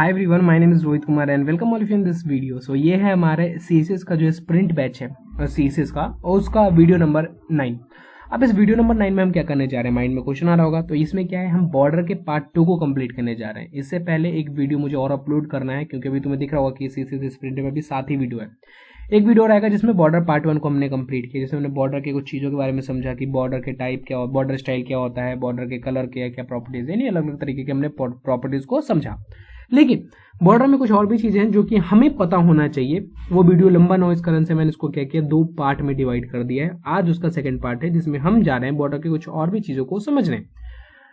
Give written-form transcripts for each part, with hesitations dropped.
Hi everyone, my name is Rohit Kumar and welcome all of you in this video. So ये है हमारे CSS का जो स्प्रिंट बैच है सीएसएस का, और उसका वीडियो नंबर 9। अब इस वीडियो नंबर 9 में हम क्या करने जा रहे हैं, माइंड में क्वेश्चन आ रहा होगा। तो इसमें क्या है, हम बॉर्डर के पार्ट 2 को कंप्लीट करने जा रहे हैं। इससे पहले एक वीडियो मुझे और अपलोड करना है, क्योंकि अभी तुम्हें दिख रहा होगा कि सीएसएस स्प्रिंट में भी 7 ही वीडियो है। एक वीडियो रहेगा जिसमें बॉर्डर पार्ट 1 को हमने कंप्लीट किया, जिसमें हमने बॉर्डर के कुछ चीज़ों के बारे में समझा कि बॉर्डर के टाइप क्या, बॉर्डर स्टाइल क्या होता है, बॉर्डर के कलर क्या क्या प्रॉपर्टीज है, अलग अलग तरीके के हमने प्रॉपर्टीज को समझा। लेकिन बॉर्डर में कुछ और भी चीजें हैं जो कि हमें पता होना चाहिए। वो वीडियो लंबा ना हो, इस कारण से मैंने इसको क्या किया, 2 पार्ट में डिवाइड कर दिया है। आज उसका सेकंड पार्ट है जिसमें हम जा रहे हैं बॉर्डर के कुछ और भी चीजों को समझने।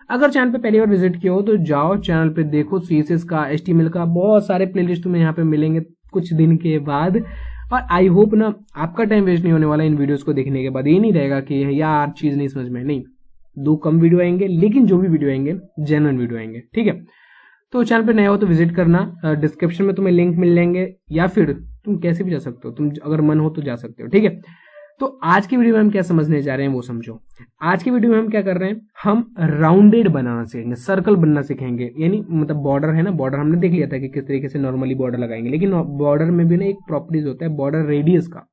अगर चैनल पे पहली बार विजिट किया हो तो जाओ चैनल पे, देखो सीएसएस का, एचटीएमएल का बहुत सारे प्लेलिस्ट तुम्हें यहाँ पे मिलेंगे कुछ दिन के बाद। और आई होप ना आपका टाइम वेस्ट नहीं होने वाला इन वीडियोस को देखने के बाद। ये नहीं रहेगा कि यार चीज नहीं समझ में, नहीं, 2 कम वीडियो आएंगे, लेकिन जो भी वीडियो आएंगे जेन्युइन वीडियो आएंगे, ठीक है। तो चैनल पे नए हो तो विजिट करना, डिस्क्रिप्शन में तुम्हें लिंक मिल जाएंगे, या फिर तुम कैसे भी जा सकते हो, तुम अगर मन हो तो जा सकते हो, ठीक है। तो आज की वीडियो में हम क्या समझने जा रहे हैं वो समझो। आज की वीडियो में हम क्या कर रहे हैं, हम राउंडेड बनाना सीखेंगे, सर्कल बनना सीखेंगे। यानी मतलब बॉर्डर है ना, बॉर्डर हमने देख लिया था कि किस तरीके से नॉर्मली बॉर्डर लगाएंगे, लेकिन बॉर्डर में भी ना एक प्रॉपर्टीज होता है बॉर्डर रेडियस का।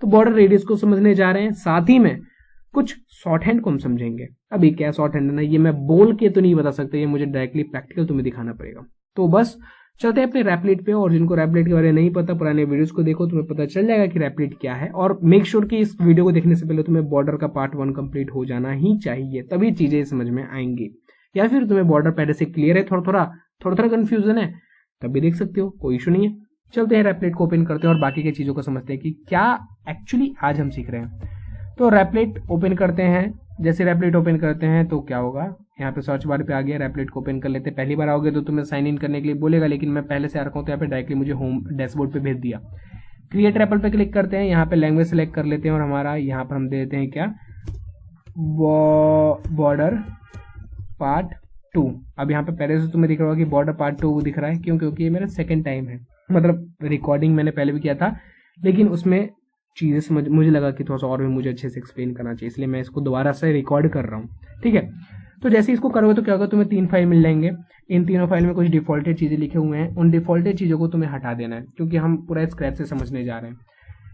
तो बॉर्डर रेडियस को समझने जा रहे हैं, साथ ही में कुछ शॉर्ट हैंड को हम समझेंगे। अभी क्या शॉर्ट हैंड है ना, ये मैं बोल के तो नहीं बता सकता, ये मुझे डायरेक्टली प्रैक्टिकल तुम्हें दिखाना पड़ेगा। तो बस चलते हैं अपने रैपलेट पे, और जिनको रैपलेट के बारे में नहीं पता, पुराने वीडियोस को देखो, तुम्हें पता चल जाएगा कि रैपलेट क्या है। और मेक श्योर कि इस वीडियो को देखने से पहले तुम्हें बॉर्डर का पार्ट 1 कंप्लीट हो जाना ही चाहिए, तभी चीजें समझ में आएंगी। या फिर तुम्हें बॉर्डर पहले से क्लियर है, थोड़ा थोड़ा कंफ्यूजन है, तब भी देख सकते हो, कोई इशू नहीं है। चलते हैं रैपलेट को ओपन करते हैं और बाकी की चीजों को समझते हैं कि क्या एक्चुअली आज हम सीख रहे हैं। तो रैपलेट ओपन करते हैं। जैसे रैपलेट ओपन करते हैं तो क्या होगा, यहाँ पे सर्च बार पे आ गया, रैपलेट को ओपन कर लेते हैं। पहली बार आओगे तो तुम्हें साइन इन करने के लिए बोलेगा, लेकिन मैं पहले से आ रखा हूँ तो यहाँ पे डायरेक्टली मुझे होम डैशबोर्ड पे भेज दिया। क्रिएट रैपल पे क्लिक करते हैं, यहाँ पे लैंग्वेज सेलेक्ट कर लेते हैं, और हमारा यहाँ पर हम दे देते हैं क्या, बॉर्डर पार्ट 2। अब यहाँ पे पहले से तुम्हें दिख रहा होगा कि बॉर्डर पार्ट 2 दिख रहा है, क्यों, क्योंकि ये मेरा सेकंड टाइम है। मतलब रिकॉर्डिंग मैंने पहले भी किया था, लेकिन उसमें चीजें समझ, मुझे लगा कि थोड़ा सा और भी मुझे अच्छे से एक्सप्लेन करना चाहिए, इसलिए मैं इसको दोबारा से रिकॉर्ड कर रहा हूँ, ठीक है। तो जैसे इसको करोगे तो क्या होगा, तुम्हें 3 फाइल मिल जाएंगे। इन तीनों फाइल में कुछ डिफॉल्टेड चीजें लिखे हुए हैं, उन डिफॉल्टेड चीजों को तुम्हें हटा देना है, क्योंकि हम पूरा स्क्रैच से समझने जा रहे हैं।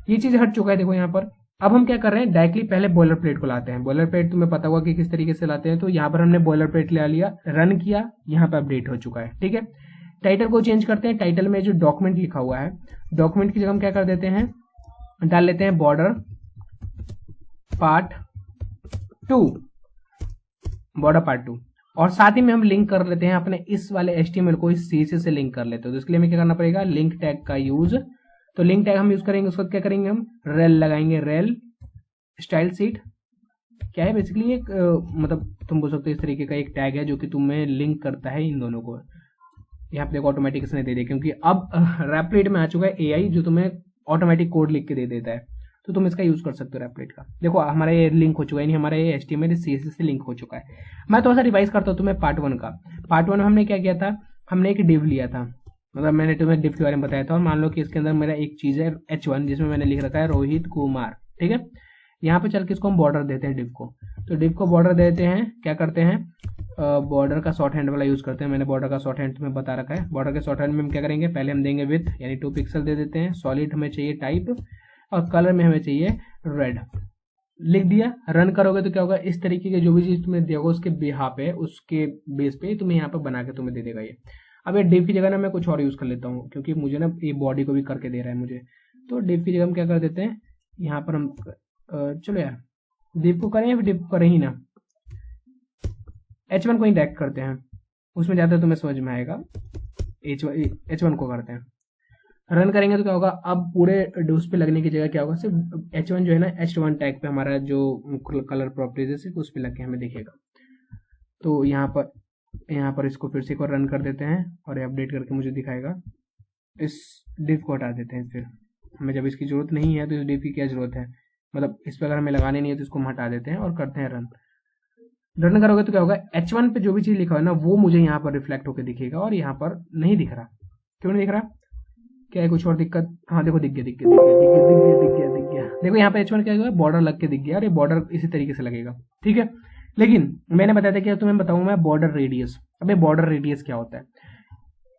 ये चीज हट चुका है, देखो यहाँ पर। अब हम क्या कर रहे हैं, डायरेक्टली पहले बॉयलर प्लेट को लाते हैं। बॉयलर प्लेट तुम्हें पता होगा कि किस तरीके से लाते हैं। तो यहाँ पर हमने बॉयलर प्लेट ले लिया, रन किया, यहाँ पर अपडेट हो चुका है, ठीक है। टाइटल को चेंज करते हैं। टाइटल में जो डॉक्यूमेंट लिखा हुआ है, डॉक्यूमेंट की जगह हम क्या कर देते हैं, डाल लेते हैं बॉर्डर पार्ट 2, बॉर्डर पार्ट 2। और साथ ही में हम लिंक कर लेते हैं अपने इस वाले एचटीएमएल को इस सीएसएस से लिंक कर लेते हैं। तो इसके लिए हमें क्या करना पड़ेगा, लिंक टैग का यूज। तो लिंक टैग हम यूज करेंगे, उसके बाद क्या करेंगे, हम रेल लगाएंगे, रेल स्टाइल सीट। क्या है बेसिकली, एक मतलब तुम बोल सकते हो इस तरीके का एक टैग है जो कि तुम्हें लिंक करता है इन दोनों को। यहाँ पे देखो ऑटोमेटिक इसने दे दिया, क्योंकि अब रैपलेट में आ चुका है एआई जो तुम्हें ऑटोमेटिक कोड लिख के दे देता है। तो तुम इसका यूज कर सकते हो रैपलेट का। देखो हमारा ये लिंक हो चुका है, नहीं हमारा ये एचटीएमएल सीएसएस से लिंक हो चुका है। मैं थोड़ा सा रिवाइज करता हूँ तुम्हें पार्ट 1 का। पार्ट 1 में हमने क्या किया था, हमने एक डिव लिया था, मतलब मैंने तुम्हें डिव के बारे में बताया था। और मान लो कि इसके अंदर मेरा एक चीज है H1, जिसमें मैंने लिख रखा है रोहित कुमार, ठीक है। यहाँ पे चल के इसको हम बॉर्डर देते हैं डिव को। तो डिव को बॉर्डर देते हैं, क्या करते हैं, बॉर्डर का शॉर्ट हैंड वाला यूज करते हैं। मैंने बॉर्डर का शॉर्ट हैंड तुम्हें बता रखा है। बॉर्डर के शॉर्ट हैंड में हम क्या करेंगे, पहले हम देंगे विथ, यानी 2 पिक्सल दे देते हैं। सॉलिड हमें चाहिए टाइप, और कलर में हमें चाहिए रेड। लिख दिया, रन करोगे तो क्या होगा, इस तरीके के जो भी चीज तुम्हें देगा उसके बिहाफ पे, उसके बेस पे तुम्हें यहाँ पर बना के तुम्हें दे देगा ये। अब ये डिव की जगह ना मैं कुछ और यूज कर लेता हूँ, क्योंकि मुझे ना ये बॉडी को भी करके दे रहा है मुझे। तो डिव की जगह हम क्या कर देते हैं, यहाँ पर हम चलो यार डिव को करें या फिर डिव को करें ही ना, H1 को ही डायरेक्ट करते हैं, उसमें ज्यादा तुम्हें समझ में आएगा। H1 को करते हैं, रन करेंगे तो क्या होगा, अब पूरे डोज पे लगने की जगह क्या होगा, सिर्फ H1 जो है ना, H1 टैग पे हमारा जो कलर प्रॉपर्टीज है सिर्फ उस पे लग के हमें दिखेगा। तो यहाँ पर इसको फिर से एक बार रन कर देते हैं, और ये अपडेट करके मुझे दिखाएगा। इस डिव को हटा देते हैं, फिर हमें जब इसकी जरूरत नहीं है तो इस डिव की क्या जरूरत है, मतलब इस पर अगर हमें लगाने नहीं है तो इसको हम हटा देते हैं और करते हैं रन। रन करोगे तो क्या होगा, H1 पे जो भी चीज लिखा है ना वो मुझे यहाँ पर रिफ्लेक्ट होकर दिखेगा, और यहाँ पर नहीं दिख रहा। क्यों नहीं दिख रहा, क्या है कुछ और दिक्कत, हाँ देखो दिख गया। देखो यहाँ पे H1 क्या हुआ, बॉर्डर लग के दिख गया, और ये बॉर्डर इसी तरीके से लगेगा, ठीक है। लेकिन मैंने बताया था कि तुम्हें बताऊं मैं बॉर्डर रेडियस। अब ये बॉर्डर रेडियस क्या होता है,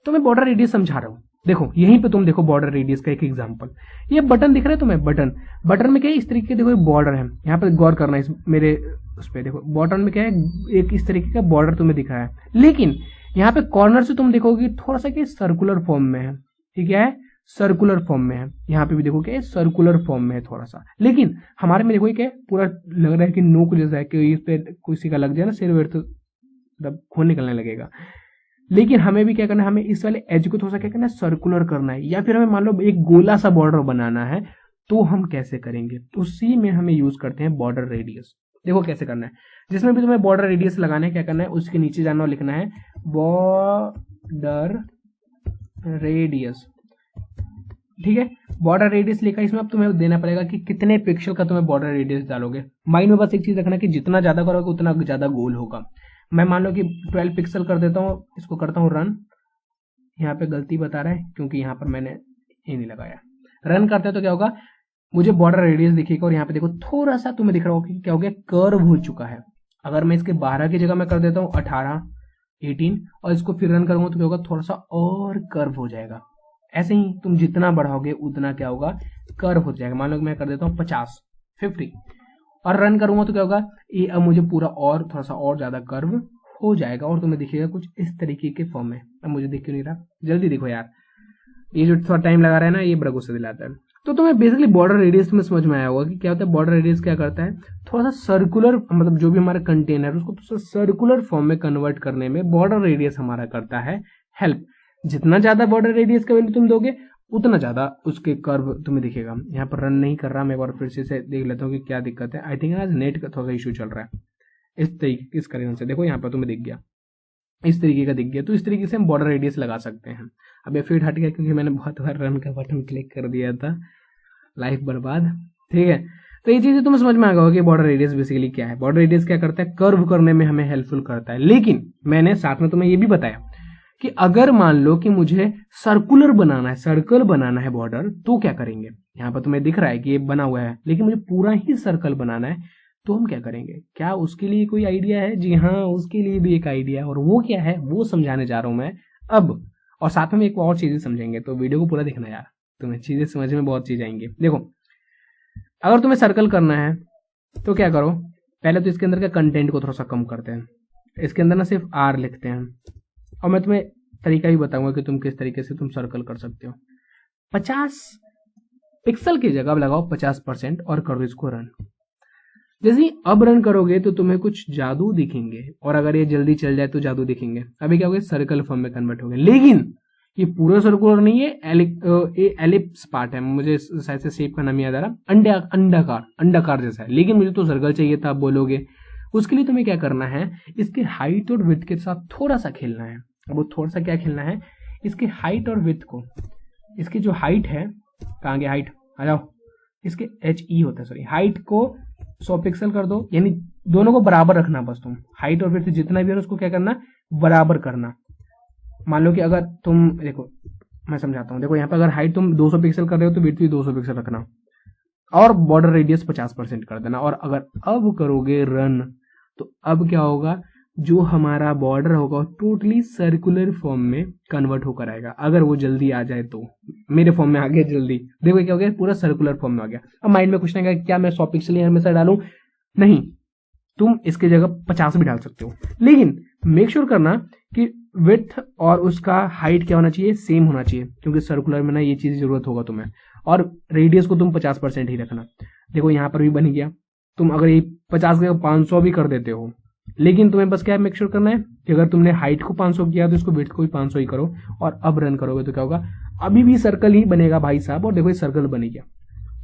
तो मैं बॉर्डर रेडियस समझा रहा हूँ। देखो यहीं पे तुम देखो बॉर्डर रेडियस का एक एग्जांपल, ये बटन दिख रहा है तुम्हें, बटन में क्या है, इस तरीके के देखो बॉर्डर है, यहाँ पे गौर करना इस मेरे उस पे देखो बटन में क्या है, एक इस तरीके का बॉर्डर तुम्हें दिख रहा है, लेकिन यहाँ पे कॉर्नर से तुम देखोगे थोड़ा सा क्या सर्कुलर फॉर्म में है, ठीक है, सर्कुलर फॉर्म में है, यहाँ पे भी देखो क्या सर्कुलर फॉर्म में है थोड़ा सा, लेकिन हमारे में देखो क्या पूरा लग रहा है कि नोक जैसा है, कि इस पे किसी का लग जाए ना सिर वेर तो मतलब खून निकलने लगेगा। लेकिन हमें भी क्या करना है, हमें इस वाले एज को थोड़ा सा क्या करना है, सर्कुलर करना है, या फिर हमें मान लो एक गोला सा बॉर्डर बनाना है, तो हम कैसे करेंगे, तो उसी में हमें यूज करते हैं बॉर्डर रेडियस। देखो कैसे करना है, जिसमें भी तुम्हें बॉर्डर रेडियस लगाना है, क्या करना है, उसके नीचे जाना और लिखना है बॉर्डर रेडियस, ठीक है, बॉर्डर रेडियस लिखा, इसमें अब तुम्हें देना पड़ेगा कि कितने पिक्सल का तुम्हें बॉर्डर रेडियस डालोगे। माइंड में बस एक चीज रखना कि जितना ज्यादा करोगे उतना ज्यादा गोल होगा। मैं मान लो कि 12 पिक्सल कर देता हूँ, इसको करता हूँ रन, यहाँ पे गलती बता रहा है क्योंकि यहाँ पर मैंने ये नहीं लगाया, रन करते हैं तो क्या होगा, मुझे बॉर्डर रेडियस दिखेगा, और यहाँ पे देखो थोड़ा सा तुम्हें दिख रहा होगा कि क्या हो गया, कर्व हो चुका है। अगर मैं इसके 12 की जगह मैं कर देता हूँ 18, 18 और इसको फिर रन करूंगा तो क्या होगा, थोड़ा सा और कर्व हो जाएगा। ऐसे ही तुम जितना बढ़ाओगे उतना क्या होगा, कर्व हो जाएगा। मान लो मैं कर देता हूँ 50, 50 और रन करूंगा तो क्या होगा, ये अब मुझे पूरा और थोड़ा सा और ज्यादा कर्व हो जाएगा, और तुम्हें दिखेगा कुछ इस तरीके के फॉर्म में। अब मुझे दिख क्यों नहीं रहा, जल्दी देखो यार, ये जो थोड़ा टाइम लगा रहा है ना, ये बड़ा गुस्सा दिलाता है। तो तुम्हें बेसिकली बॉर्डर रेडियस में समझ में आया होगा कि क्या होता है, बॉर्डर रेडियस क्या करता है, थोड़ा सा सर्कुलर, मतलब जो भी हमारा कंटेनर उसको थोड़ा सा सर्कुलर फॉर्म में कन्वर्ट करने में बॉर्डर रेडियस हमारा करता है हेल्प। जितना ज्यादा बॉर्डर रेडियस का वैल्यू तुम दोगे उतना ज्यादा उसके कर्व तुम्हें दिखेगा। यहाँ पर रन नहीं कर रहा, मैं एक बार फिर से देख लेता हूँ कि क्या दिक्कत है। आई थिंक आज नेट का थोड़ा सा इशू चल रहा है, इस तरीके इस कारण से। देखो यहाँ पर तुम्हें दिख गया, इस तरीके का दिख गया, तो इस तरीके से हम बॉर्डर रेडियस लगा सकते हैं। अब ये फीड हट गया क्योंकि मैंने बहुत बार रन का बटन क्लिक कर दिया था, लाइफ बर्बाद, ठीक है। तो ये चीजें तुम्हें समझ में आ गया कि बॉर्डर रेडियस बेसिकली क्या है। बॉर्डर रेडियस क्या करता है, कर्व करने में हमें हेल्पफुल करता है। लेकिन मैंने साथ में तुम्हें ये भी बताया कि अगर मान लो कि मुझे सर्कुलर बनाना है, सर्कल बनाना है बॉर्डर, तो क्या करेंगे। यहाँ पर तुम्हें दिख रहा है कि ये बना हुआ है, लेकिन मुझे पूरा ही सर्कल बनाना है, तो हम क्या करेंगे। क्या उसके लिए कोई आइडिया है? जी हाँ, उसके लिए भी एक आइडिया है, और वो क्या है वो समझाने जा रहा हूं मैं अब। और साथ में एक और चीजें समझेंगे, तो वीडियो को पूरा देखना यार, तुम्हें चीजें समझ में बहुत चीज आएंगी। देखो अगर तुम्हें सर्कल करना है तो क्या करो, पहले तो इसके अंदर का कंटेंट को थोड़ा सा कम करते हैं, इसके अंदर ना सिर्फ आर लिखते हैं, और मैं तुम्हें तरीका भी बताऊंगा कि तुम किस तरीके से तुम सर्कल कर सकते हो। 50 पिक्सल की जगह लगाओ 50% और करो इसको रन। जैसे ही अब रन करोगे तो तुम्हें कुछ जादू दिखेंगे, और अगर ये जल्दी चल जाए तो जादू दिखेंगे। अभी क्या हो गया, सर्कल फॉर्म में कन्वर्ट हो गया, लेकिन ये पूरा सर्कुलर नहीं है, एलिप्स पार्ट है, मुझे शायद से शेप का नाम याद आ रहा, अंडाकार, अंडाकार जैसा है, लेकिन मुझे तो सर्कल चाहिए था। आप बोलोगे उसके लिए तुम्हें क्या करना है, इसके हाइट और विड्थ के साथ थोड़ा सा खेलना है। अब वो थोड़ा सा क्या खेलना है, इसके हाइट और विड्थ को, इसकी जो हाइट है, कहाँ गया हाइट, आ जाओ, इसके HE होता है, सॉरी, हाइट को 100 पिक्सल कर दो, यानी दोनों को बराबर रखना। बस तुम हाइट और विड्थ जितना भी है उसको क्या करना, बराबर करना। मान लो कि अगर तुम देखो, मैं समझाता हूँ, देखो यहाँ पर अगर हाइट तुम 200 पिक्सल कर रहे हो तो विड्थ भी 200 पिक्सल रखना, और बॉर्डर रेडियस 50% कर देना। और अगर अब करोगे रन, तो अब क्या होगा, जो हमारा बॉर्डर होगा टोटली सर्कुलर फॉर्म में कन्वर्ट होकर आएगा। अगर वो जल्दी आ जाए तो, मेरे फॉर्म में आ गया जल्दी, देखो क्या हो गया, पूरा सर्कुलर फॉर्म में आ गया। अब माइंड में कुछ नहीं, क्या मैं 100 पिक्सल हमेशा डालूं, नहीं, तुम इसकी जगह 50 भी डाल सकते हो, लेकिन मेक श्योर करना कि विड्थ और उसका हाइट क्या होना चाहिए, सेम होना चाहिए, क्योंकि सर्कुलर में ना ये चीज जरूरत होगा तुम्हें। और रेडियस को तुम 50% ही रखना। देखो यहाँ पर भी बन गया, तुम अगर ये 50 के 500 भी कर देते हो, लेकिन तुम्हें बस क्या मेक श्योर करना है कि अगर तुमने हाइट को 500 किया तो इसको विड्थ को भी 500 ही करो, और अब रन करोगे तो क्या होगा, अभी भी सर्कल ही बनेगा भाई साहब। और देखो ये सर्कल बन गया।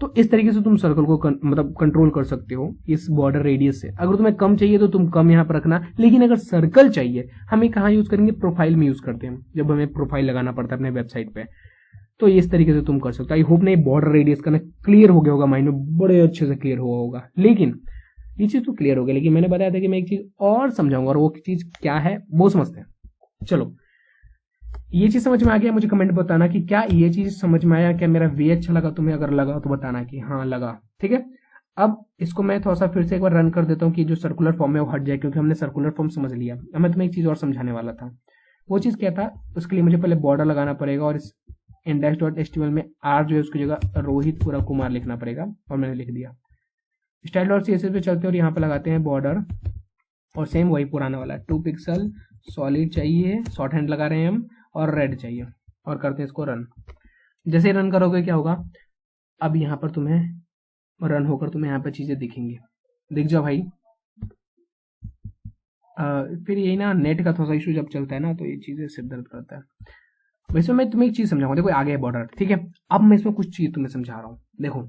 तो इस तरीके से तुम सर्कल को मतलब कंट्रोल कर सकते हो इस बॉर्डर रेडियस से। अगर तुम्हें कम चाहिए तो तुम कम यहाँ पर रखना, लेकिन अगर सर्कल चाहिए, हमें कहाँ यूज करेंगे, प्रोफाइल में यूज करते हैं, जब हमें प्रोफाइल लगाना पड़ता है अपने वेबसाइट पे। तो इस तरीके से तुम कर सकते हो। आई होप ना ये बॉर्डर रेडियस का ना क्लियर हो गया होगा, माइंड में बड़े अच्छे से क्लियर हुआ होगा। लेकिन ये चीज तो क्लियर हो गया, लेकिन मैंने बताया था कि मैं एक चीज और समझाऊंगा, और वो चीज क्या है वो समझते हैं। चलो, ये चीज समझ में आ गया, मुझे कमेंट बताना कि क्या ये चीज समझ में आया, क्या मेरा वे अच्छा लगा तुम्हें, अगर लगा तो बताना कि हाँ लगा, ठीक है। अब इसको मैं थोड़ा सा फिर से एक बार रन कर देता हूँ कि जो सर्कुलर फॉर्म है वो हट जाए, क्योंकि हमने सर्कुलर फॉर्म समझ लिया। अब मैं तुम्हें एक चीज और समझाने वाला था। वो चीज़ क्या था, उसके लिए मुझे पहले बॉर्डर लगाना पड़ेगा और इस index.html में r जो है उसकी जगह रोहित पूरा कुमार लिखना पड़ेगा, और मैंने लिख दिया। style.css पे चलते हैं और यहाँ पे लगाते हैं बॉर्डर, और सेम वही पुराना वाला 2 पिक्सल सॉलिड चाहिए, शॉर्ट हैंड लगा रहे हैं हम, और रेड चाहिए, और करते हैं इसको रन। जैसे रन करोगे क्या होगा, अब यहाँ पर तुम्हें रन होकर तुम्हें यहाँ पर चीज़ें दिखेंगी, दिख जाओ भाई। फिर यही ना, नेट का थोड़ा सा इशू जब चलता है ना तो ये चीज़ें सिर दर्द करता है। वैसे मैं तुम्हें एक चीज़ समझाऊंगा, देखो आगे है बॉर्डर, ठीक है। अब मैं इसमें कुछ चीज़ तुम्हें समझा रहा हूँ। देखो,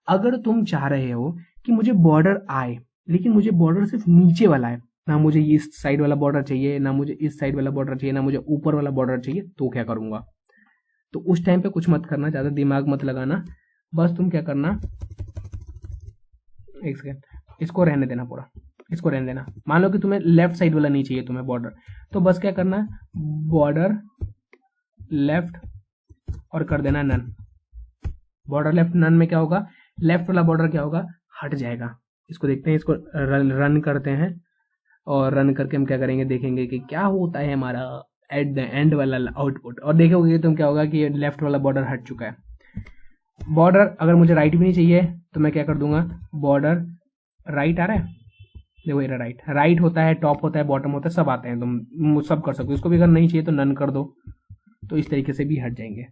अगर तुम चाह रहे हो कि मुझे बॉर्डर आए, लेकिन मुझे बॉर्डर सिर्फ नीचे वाला है, ना मुझे इस साइड वाला बॉर्डर चाहिए, ना मुझे इस साइड वाला बॉर्डर चाहिए, ना मुझे ऊपर वाला बॉर्डर चाहिए, तो क्या करूंगा। तो उस टाइम पे कुछ मत करना, ज़्यादा दिमाग मत लगाना, बस तुम क्या करना, एक सेकेंड, इसको रहने देना, पूरा इसको रहने देना। मान लो कि तुम्हें लेफ्ट साइड वाला नहीं चाहिए तुम्हें बॉर्डर, तो बस क्या करना, बॉर्डर लेफ्ट और कर देना नन। बॉर्डर लेफ्ट नन में क्या होगा, लेफ्ट वाला बॉर्डर क्या होगा, हट जाएगा। इसको देखते हैं, इसको रन करते हैं, और रन करके हम क्या करेंगे, देखेंगे कि क्या होता है हमारा एट द एंड वाला आउटपुट, और देखोगे तुम क्या होगा कि लेफ्ट वाला बॉर्डर हट चुका है। बॉर्डर अगर मुझे राइट भी नहीं चाहिए तो मैं क्या कर दूंगा, बॉर्डर राइट आ रहा है, देखो ये राइट होता है, टॉप होता है, बॉटम होता है, सब आते हैं, तुम सब कर सकते हो। इसको भी अगर नहीं चाहिए तो नन कर दो, तो इस तरीके से भी हट जाएंगे,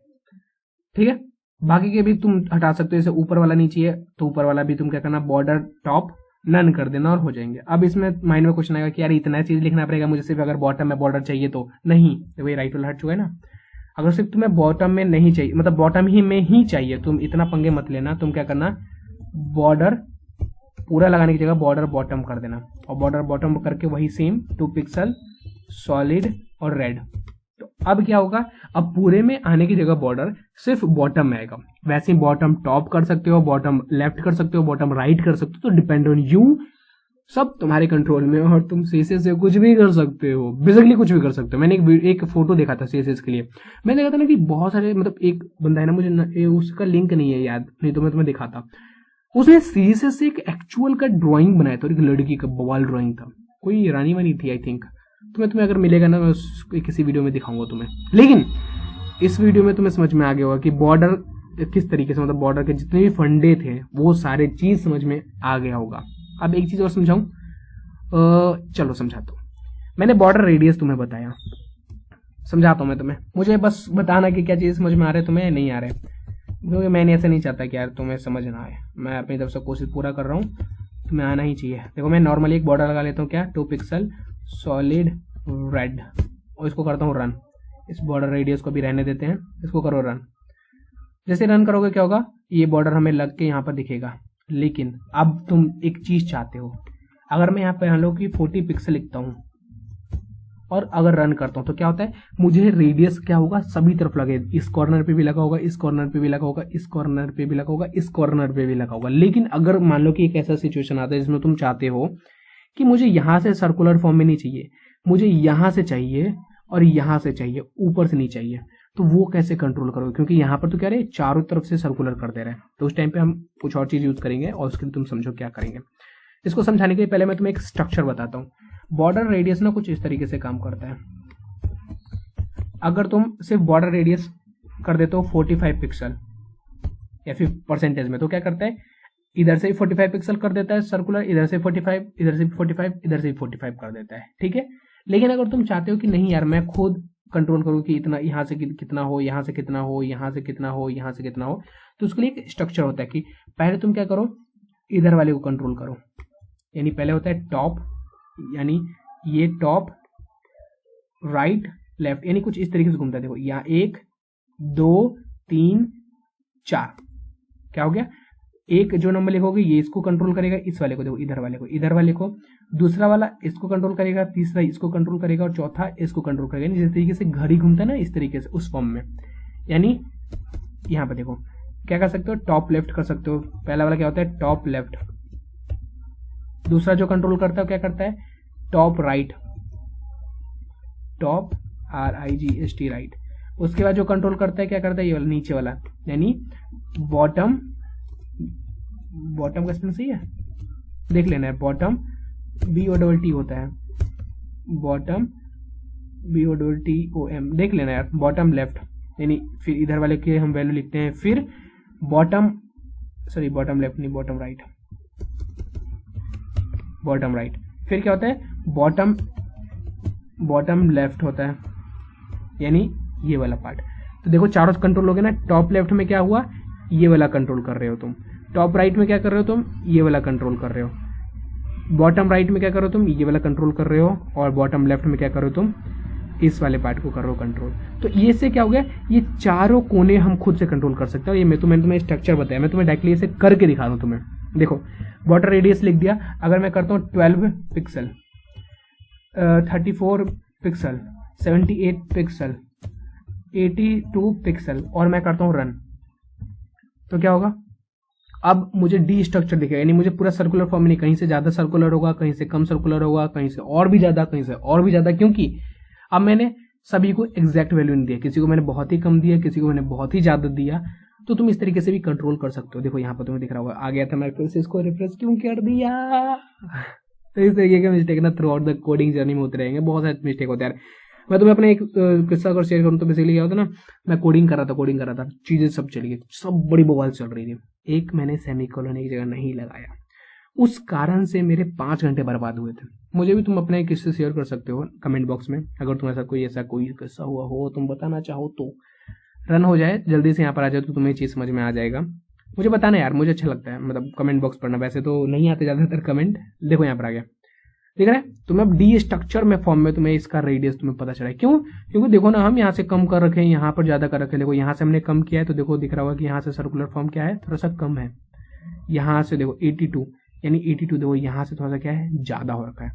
ठीक है। बाकी के भी तुम हटा सकते हो, जैसे ऊपर वाला नहीं चाहिए तो ऊपर वाला भी तुम क्या करना, बॉर्डर टॉप नन कर देना, और हो जाएंगे। अब इसमें माइंड में क्वेश्चन आएगा कि यार इतना चीज लिखना पड़ेगा मुझे सिर्फ अगर बॉटम में बॉर्डर चाहिए तो, नहीं, देखो ये राइट वाला हट चुका है ना। अगर सिर्फ तुम्हें बॉटम में नहीं चाहिए, मतलब बॉटम ही में ही चाहिए, तुम इतना पंगे मत लेना, तुम क्या करना, बॉर्डर पूरा लगाने की जगह बॉर्डर बॉटम कर देना, और बॉर्डर बॉटम करके वही सेम 2 पिक्सल सॉलिड और रेड। तो अब क्या होगा, अब पूरे में आने की जगह बॉर्डर सिर्फ बॉटम में आएगा। वैसे ही बॉटम टॉप कर सकते हो, बॉटम लेफ्ट कर सकते हो, बॉटम राइट कर सकते हो, तो डिपेंड ऑन यू, सब तुम्हारे कंट्रोल में, और तुम सीएसएस से कुछ भी कर सकते हो, बेसिकली कुछ भी कर सकते हो। मैंने एक फोटो देखा था सीएसएस के लिए, मैंने देखा था ना कि बहुत सारे, मतलब एक बंदा है ना, मुझे उसका लिंक नहीं है याद, नहीं तो मैं तुम्हें दिखाता। उसने सीएसएस से एक एक्चुअल का ड्राइंग बनाया था, और एक लड़की का बवाल ड्राइंग था, कोई रानी वानी थी आई थिंक। तुम्हें अगर मिलेगा ना, मैं किसी वीडियो में दिखाऊंगा तुम्हें। लेकिन इस वीडियो में तुम्हें समझ में आ गया होगा कि बॉर्डर किस तरीके से, मतलब बॉर्डर के जितने भी फंडे थे वो सारे चीज समझ में आ गया होगा। अब एक चीज और समझाऊं, चलो समझाता हूँ। मैंने बॉर्डर रेडियस तुम्हें बताया, समझाता हूँ मैं तुम्हें, मुझे बस बताना कि क्या चीज समझ में आ रहा है तुम्हें, नहीं आ रहा है, क्योंकि मैंने ऐसा नहीं चाहता कि यार तुम्हें समझ ना आए, मैं अपनी तरफ से कोशिश पूरा कर रहा हूँ, तुम्हें आना ही चाहिए। देखो मैं नॉर्मली एक बॉर्डर लगा लेता हूँ, क्या 2 पिक्सल सॉलिड रेड, और इसको करता हूँ रन। इस बॉर्डर रेडियस को भी रहने देते हैं, इसको करो रन। जैसे रन करोगे क्या होगा, ये बॉर्डर हमें लग के यहाँ पर दिखेगा। लेकिन अब तुम एक चीज चाहते हो, अगर मैं यहाँ पे मान लो कि 40 पिक्सल लिखता हूँ और अगर रन करता हूँ तो क्या होता है, मुझे रेडियस क्या होगा, सभी तरफ लगे, इस कॉर्नर पे भी लगा होगा, इस कॉर्नर पे भी लगा होगा, इस कॉर्नर पे भी लगा होगा, इस कॉर्नर पे भी लगा होगा। लेकिन अगर मान लो कि एक ऐसा सिचुएशन आता है जिसमें तुम चाहते हो कि मुझे यहाँ से सर्कुलर फॉर्म में नहीं चाहिए, मुझे यहाँ से चाहिए और यहाँ से चाहिए, ऊपर से नहीं चाहिए, तो वो कैसे कंट्रोल करोगे, क्योंकि यहाँ पर तो क्या रहे, चारों तरफ से सर्कुलर कर दे रहे हैं। तो उस टाइम पे हम कुछ और चीज यूज करेंगे, और उसके लिए तुम समझो क्या करेंगे। इसको समझाने के लिए पहले मैं तुम्हें एक स्ट्रक्चर बताता हूँ। बॉर्डर रेडियस ना कुछ इस तरीके से काम करता है। अगर तुम सिर्फ बॉर्डर रेडियस कर देते हो 45 पिक्सल या फिर परसेंटेज में, तो क्या करता है, इधर से 45 पिक्सल कर देता है सर्कुलर, इधर से 45, इधर से 45, इधर से 45 कर देता है, ठीक है। लेकिन अगर तुम चाहते हो कि नहीं यार मैं खुद कंट्रोल करूँ कि इतना यहाँ से कितना हो, यहाँ से कितना हो, यहाँ से कितना हो, यहाँ से कितना हो, तो उसके लिए एक स्ट्रक्चर होता है कि पहले तुम क्या करो, इधर वाले को कंट्रोल करो। यानी पहले होता है टॉप, यानी ये टॉप राइट लेफ्ट, यानी कुछ इस तरीके से घूमता है। देखो यहाँ 1 2 3 4, क्या हो गया, एक जो नंबर लिखोगे ये इसको कंट्रोल करेगा, इस वाले को, देखो इधर वाले को, दूसरा वाला इसको कंट्रोल करेगा, तीसरा इसको कंट्रोल करेगा, और चौथा इसको कंट्रोल करेगा। जिस तरीके से घड़ी घूमता है ना, इस तरीके से उस फॉर्म में। यानी यहाँ पे देखो क्या कर सकते हो, टॉप लेफ्ट कर सकते हो। पहला वाला क्या होता है, टॉप लेफ्ट। दूसरा जो कंट्रोल करता है क्या करता है, top right, top RIGST right. उसके बाद जो कंट्रोल करता है क्या करता है, ये वाला नीचे वाला, यानी बॉटम, बॉटम का स्पेलिंग सही है देख लेना है, बॉटम BOTT होता है, बॉटम BOTOM देख लेना यार, बॉटम लेफ्ट, यानी फिर इधर वाले के हम वैल्यू लिखते हैं, फिर बॉटम लेफ्ट नहीं, बॉटम राइट, फिर क्या होता है, बॉटम लेफ्ट होता है, यानी ये वाला पार्ट। तो देखो चारों कंट्रोल हो गए ना, टॉप लेफ्ट में क्या हुआ, ये वाला कंट्रोल कर रहे हो तुम, टॉप राइट में क्या कर रहे हो तुम, ये वाला कंट्रोल कर रहे हो, बॉटम राइट में क्या कर रहे हो तुम, ये वाला कंट्रोल कर रहे हो, और बॉटम लेफ्ट में क्या कर रहे हो तुम, इस वाले पार्ट को कर रहे हो कंट्रोल। तो ये से क्या हो गया, ये चारों कोने हम खुद से कंट्रोल कर सकते हैं। ये मैंने तुम्हें स्ट्रक्चर बताया, मैं तुम्हें डायरेक्टली ऐसे करके दिखा रहा हूँ तुम्हें। देखो बॉर्डर रेडियस लिख दिया, अगर मैं करता हूँ 12 पिक्सल, 34 पिक्सल, 78 पिक्सल, 82 पिक्सल, और मैं करता हूँ रन, तो क्या होगा, अब मुझे डी स्ट्रक्चर दिखेगा, यानी मुझे पूरा सर्कुलर फॉर्म नहीं, कहीं से ज्यादा सर्कुलर होगा, कहीं से कम सर्कुलर होगा, कहीं से और भी ज्यादा, कहीं से और भी ज्यादा, क्योंकि अब मैंने सभी को एग्जैक्ट वैल्यू नहीं दिया, किसी को मैंने बहुत ही कम दिया, किसी को मैंने बहुत ही ज्यादा दिया। तो तुम इस तरीके से भी कंट्रोल कर सकते हो। देखो यहाँ पर तुम्हें दिख रहा होगा, आ गया था, मैं फिर से इसको रिफ्रेश क्यों कर दिया। तो इस तरीके के मिस्टेक ना through out the coding journey में होते रहेंगे, बहुत सारे मिस्टेक होते हैं यार। मैं तुम्हें अपने एक किस्सा अगर शेयर करूँ तो बेसिकली क्या होता ना, मैं कोडिंग कर रहा था, चीजें सब चली गई, सब बड़ी बवाल चल रही थी, एक मैंने सेमीकोलन एक जगह नहीं लगाया, उस कारण से मेरे 5 घंटे बर्बाद हुए थे। मुझे भी तुम अपने किस्से शेयर कर सकते हो कमेंट बॉक्स में, अगर तुम ऐसा कोई किस्सा हुआ हो, तुम बताना चाहो तो। रन हो जाए जल्दी से, यहाँ पर आ जाए तो तुम्हें चीज समझ में आ जाएगा। मुझे बताना यार, मुझे अच्छा लगता है मतलब कमेंट बॉक्स पढ़ना, वैसे तो नहीं आते ज्यादातर कमेंट। देखो यहाँ पर आ गया, देख रहे हैं तुम्हें, अब डी स्ट्रक्चर में फॉर्म में तुम्हें इसका रेडियस तुम्हें पता चला है, क्यों, क्योंकि देखो ना, हम यहाँ से कम कर रखे हैं, यहाँ पर ज्यादा कर रखे हैं। देखो यहाँ से हमने कम किया है, तो देखो दिख रहा होगा कि यहाँ से सर्कुलर फॉर्म क्या है, थोड़ा सा कम है। यहाँ से देखो 82, यानी 82 देखो यहाँ से थोड़ा सा क्या है, ज्यादा हो रखा है।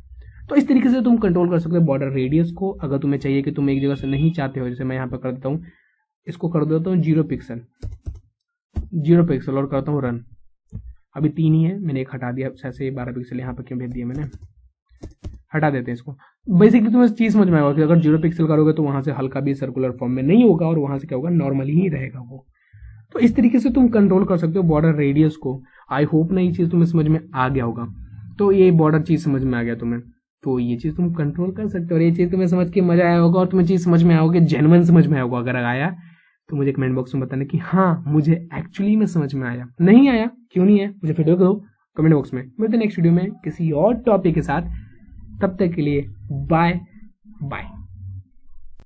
तो इस तरीके से तुम कंट्रोल कर सकते हो बॉर्डर रेडियस को। अगर तुम्हें चाहिए कि तुम एक जगह से नहीं चाहते हो, जैसे मैं यहाँ पर कर देता हूँ, इसको कर देता हूँ 0 पिक्सल और करता हूँ रन। अभी 3 ही है, मैंने एक हटा दिया, ऐसे 12 पिक्सल यहाँ पर क्यों भेज दिया मैंने, हटा देते हैं इसको। बेसिकली तुम्हें चीज समझ में आएगा कि अगर 0 पिक्सल करोगे तो वहां से हल्का भी सर्कुलर फॉर्म में नहीं होगा, और वहां से क्या होगा, नॉर्मली ही रहेगा वो। तो इस तरीके से तुम कंट्रोल कर सकते हो बॉर्डर रेडियस को। आई होप ना ये चीज तुम्हें समझ में आ गया होगा। तो ये बॉर्डर चीज समझ में आ गया तुम्हें, तो ये चीज तुम कंट्रोल कर सकते हो, और ये चीज तुम्हें समझ के मजा आया होगा, और तुम्हें चीज समझ में आया होगा, जेन्युइन समझ में आया होगा। अगर आया तो मुझे कमेंट बॉक्स में बताना कि हाँ मुझे एक्चुअली में समझ में आया। नहीं आया, क्यों नहीं है, मुझे फीडबैक दो कमेंट बॉक्स में। मिलते हैं नेक्स्ट वीडियो में किसी और टॉपिक के साथ, तब तक के लिए बाय बाय।